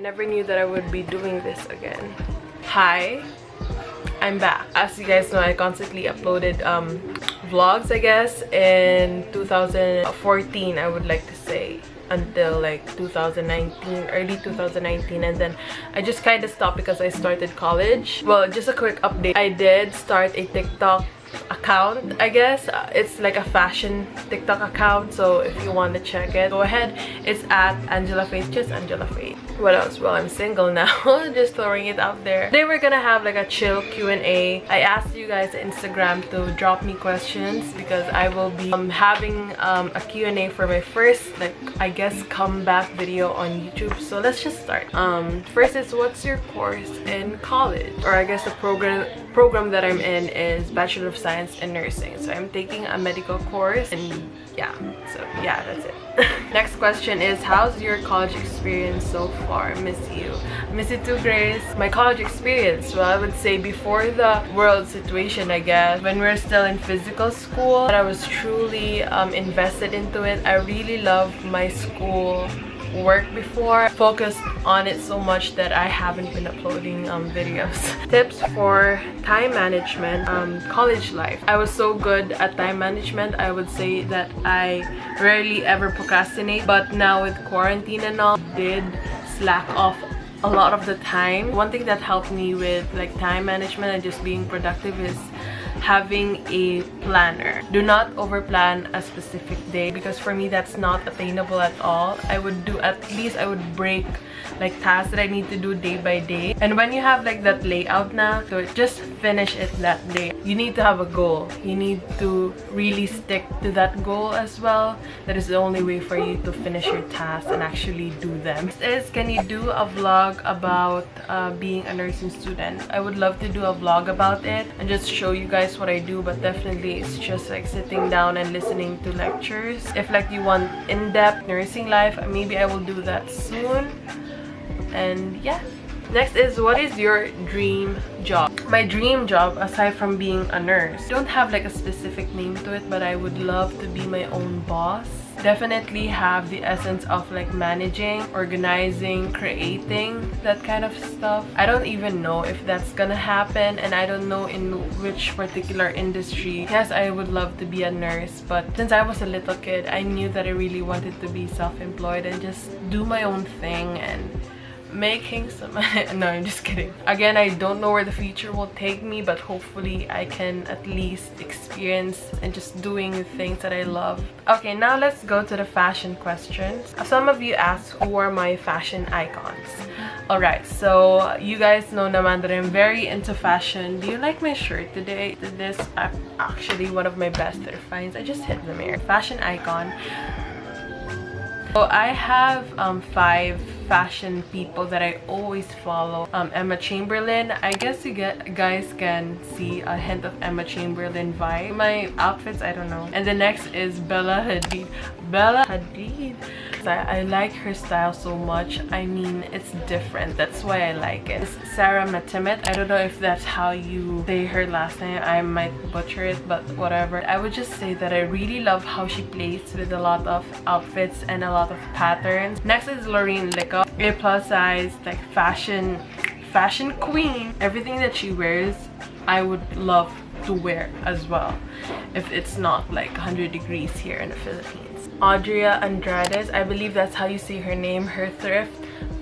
never knew that I would be doing this again. Hi, I'm back. As you guys know, I constantly uploaded vlogs, I guess, in 2014, I would like to say, until like 2019, early 2019, and then I just kind of stopped because I started college. Well, just a quick update, I did start a TikTok account, I guess. It's like a fashion TikTok account, so if you want to check it, go ahead. It's at AnjelaFaith, just AnjelaFaith. What else? Well, I'm single now. Just throwing it out there. Today we're gonna have like a chill Q&A. I asked you guys on Instagram to drop me questions because I will be having a Q&A for my first, like, I guess, comeback video on YouTube. So let's just start. First is, what's your course in college? Or I guess the program that I'm in is Bachelor of Science in Nursing. So I'm taking a medical course, and yeah, so yeah, that's it. Next question is, how's your college experience so far? Miss you. Miss you too, Grace. My college experience, well, I would say before the world situation, I guess, when we were still in physical school, I was truly invested into it. I really loved my school work before, focused on it so much that I haven't been uploading videos. Tips for time management, college life. I was so good at time management. I would say that I rarely ever procrastinate, but now with quarantine and all, did slack off a lot of the time. One thing that helped me with like time management and just being productive is having a planner. Do not overplan a specific day, because for me that's not attainable at all. I would do, at least I would break like tasks that I need to do day by day. And when you have like that layout now, so just finish it that day. You need to have a goal. You need to really stick to that goal as well. That is the only way for you to finish your tasks and actually do them. Next is, can you do a vlog about being a nursing student? I would love to do a vlog about it and just show you guys what I do, but definitely it's just like sitting down and listening to lectures. If like you want in-depth nursing life, maybe I will do that soon. And yeah. Next is, what is your dream job? My dream job, aside from being a nurse, I don't have like a specific name to it, but I would love to be my own boss. Definitely have the essence of like managing, organizing, creating, that kind of stuff. I don't even know if that's gonna happen, and I don't know in which particular industry. Yes, I would love to be a nurse, but since I was a little kid, I knew that I really wanted to be self-employed and just do my own thing and making some no, I'm just kidding. Again, I don't know where the future will take me, but hopefully I can at least experience and just doing things that I love. Okay, now let's go to the fashion questions. Some of you asked who are my fashion icons. Alright, so you guys know naman that I'm very into fashion. Do you like my shirt today? This is actually one of my best finds. I just hit the mirror. Fashion icon. So I have 5 fashion people that I always follow. Emma Chamberlain. I guess you guys can see a hint of Emma Chamberlain vibe. My outfits, I don't know. And the next is Bella Hadid. Bella Hadid. I like her style so much. I mean, it's different. That's why I like it. It's Sarah Matimet. I don't know if that's how you say her last name. I might butcher it, but whatever. I would just say that I really love how she plays with a lot of outfits and a lot of patterns. Next is Lorraine Licko, a plus size like fashion queen. Everything that she wears, I would love to wear as well if it's not like 100 degrees here in the Philippines. Audria Andrades, I believe that's how you say her name. Her thrift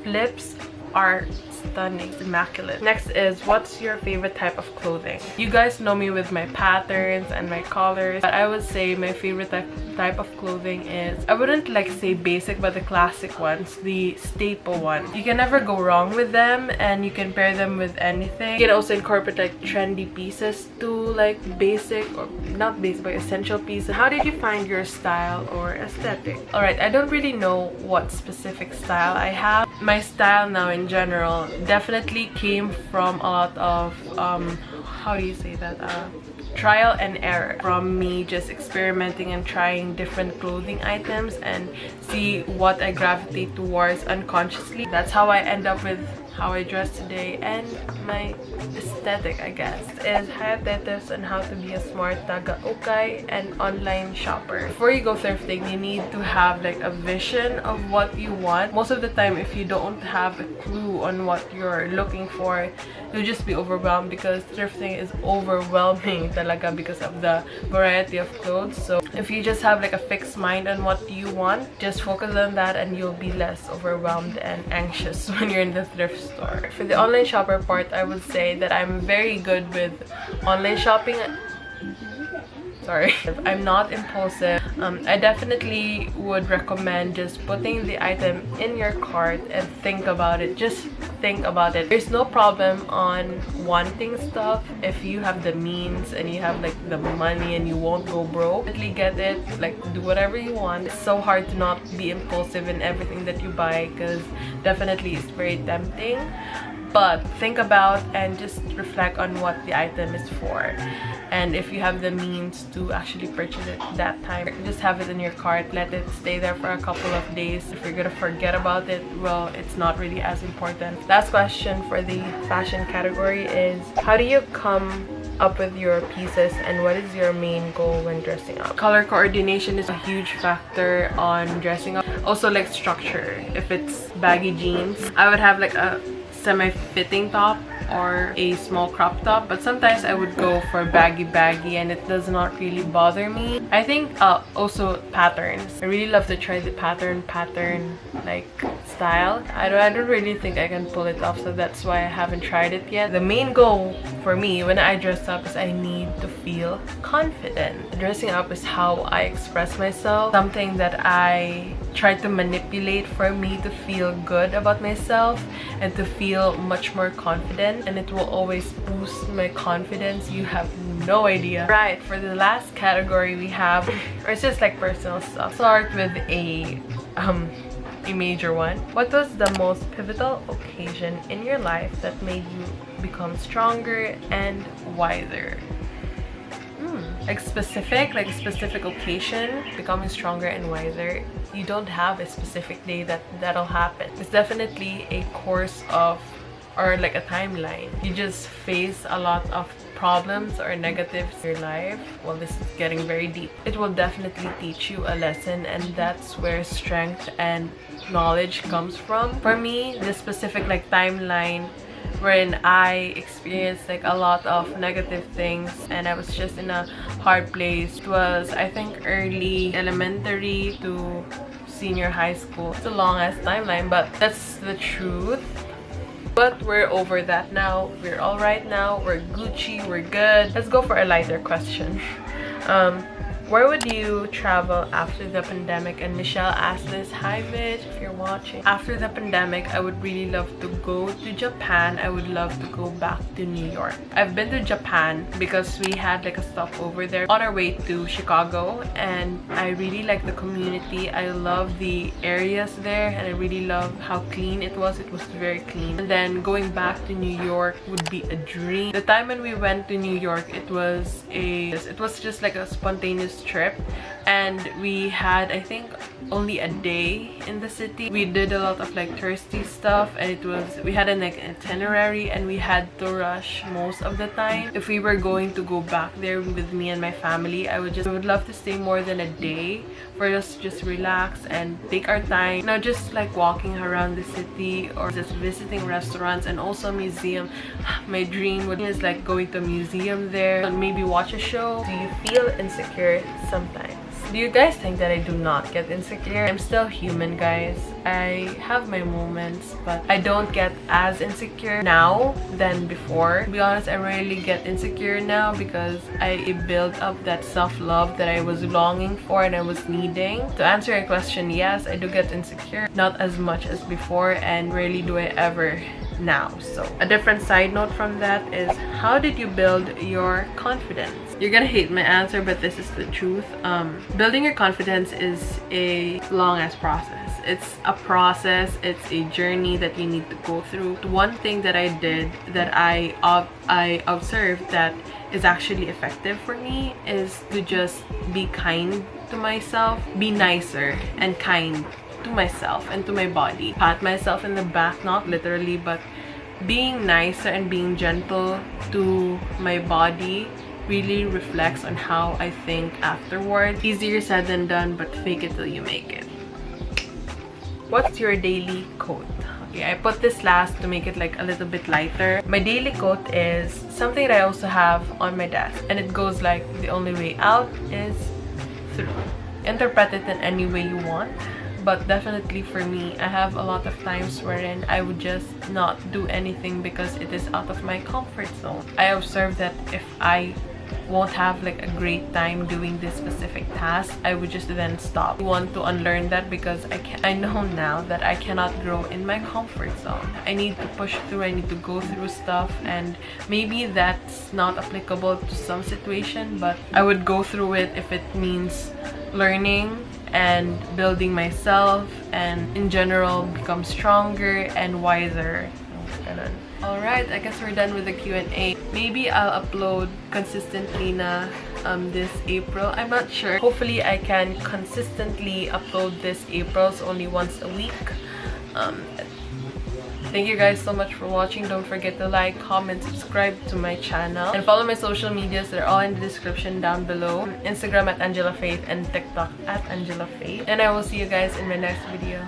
flips are stunning, immaculate. Next is, what's your favorite type of clothing? You guys know me with my patterns and my colors, but I would say my favorite type of clothing is, I wouldn't like say basic, but the classic ones, the staple ones. You can never go wrong with them, and you can pair them with anything. You can also incorporate like trendy pieces to like basic, or not basic, but essential pieces. How did you find your style or aesthetic? Alright, I don't really know what specific style I have. My style now in general definitely came from a lot of how do you say that, trial and error, from me just experimenting and trying different clothing items and see what I gravitate towards unconsciously. That's how I end up with how I dress today and my aesthetic, I guess, is tips on how to be a smart taga-ukay and online shopper. Before you go thrifting, you need to have like a vision of what you want. Most of the time, if you don't have a clue on what you're looking for, you'll just be overwhelmed, because thrifting is overwhelming talaga because of the variety of clothes. So if you just have like a fixed mind on what you want, just focus on that and you'll be less overwhelmed and anxious when you're in the thrift store. For the online shopper part, I would say that I'm very good with online shopping. Sorry, I'm not impulsive. I definitely would recommend just putting the item in your cart and think about it. Just think about it. There's no problem on wanting stuff if you have the means and you have like the money and you won't go broke. Definitely get it, like do whatever you want. It's so hard to not be impulsive in everything that you buy, because definitely it's very tempting. But think about and just reflect on what the item is for, and if you have the means to actually purchase it that time, just have it in your cart, let it stay there for a couple of days. If you're gonna forget about it, well, it's not really as important. Last question for the fashion category is, how do you come up with your pieces and what is your main goal when dressing up? Color coordination is a huge factor on dressing up. Also like structure. If it's baggy jeans, I would have like a semi-fitting top or a small crop top, but sometimes I would go for baggy and it does not really bother me. I think also patterns. I really love to try the pattern like style. I don't really think I can pull it off, so that's why I haven't tried it yet. The main goal for me when I dress up is I need to feel confident. Dressing up is how I express myself, something that I try to manipulate for me to feel good about myself and to feel much more confident, and it will always boost my confidence. You have no idea. Right, for the last category we have, or it's just like personal stuff. Start with a major one. What was the most pivotal occasion in your life that made you become stronger and wiser? Like a specific occasion, becoming stronger and wiser. You don't have a specific day that'll happen. It's definitely a course of, or like a timeline. You just face a lot of problems or negatives in your life. Well, this is getting very deep. It will definitely teach you a lesson, and that's where strength and knowledge comes from. For me, this specific like timeline wherein I experienced like a lot of negative things and I was just in a hard place. It was, I think, early elementary to senior high school. It's a long ass timeline, but that's the truth. But we're over that now. We're all right now. We're Gucci. We're good. Let's go for a lighter question. Where would you travel after the pandemic? And Michelle asked this. Hi Mitch, if you're watching. After the pandemic, I would really love to go to Japan. I would love to go back to New York. I've been to Japan because we had like a stopover there on our way to Chicago, and I really like the community. I love the areas there, and I really love how clean it was. It was very clean. And then going back to New York would be a dream. The time when we went to New York, it was just like a spontaneous trip, and we had, I think, only a day in the city. We did a lot of like touristy stuff, and we had an itinerary, and we had to rush most of the time. If we were going to go back there with me and my family, I would love to stay more than a day for us to just relax and take our time, not just like walking around the city or just visiting restaurants and also museum. My dream is like going to a museum there and maybe watch a show. Do you feel insecure sometimes? Do you guys think that I do not get insecure? I'm still human, guys. I have my moments, but I don't get as insecure now than before. To be honest, I rarely get insecure now because I built up that self-love that I was longing for and I was needing. To answer your question, yes, I do get insecure. Not as much as before, and rarely do I ever now. So a different side note from that is, how did you build your confidence? You're gonna hate my answer, but this is the truth. Building your confidence is a long ass process. It's a process, it's a journey that you need to go through. One thing that I did that I observed that is actually effective for me is to just be kind to myself, be nicer and kind to myself and to my body. Pat myself in the back, not literally, but being nicer and being gentle to my body really reflects on how I think afterwards. Easier said than done, but fake it till you make it. What's your daily quote? Okay, I put this last to make it like a little bit lighter. My daily quote is something that I also have on my desk, and it goes like, the only way out is through. Interpret it in any way you want, but definitely for me, I have a lot of times wherein I would just not do anything because it is out of my comfort zone. I observe that if I won't have like a great time doing this specific task, I would just then stop. I want to unlearn that because I know now that I cannot grow in my comfort zone. I need to push through, I need to go through stuff, and maybe that's not applicable to some situation, but I would go through it if it means learning and building myself, and in general become stronger and wiser. Alright, I guess we're done with the Q&A. Maybe I'll upload consistently na this April. I'm not sure. Hopefully I can consistently upload this April, so only once a week. Thank you guys so much for watching. Don't forget to like, comment, subscribe to my channel, and follow my social medias. They're all in the description down below. Instagram at AnjelaFaith and TikTok at AnjelaFaith. And I will see you guys in my next video.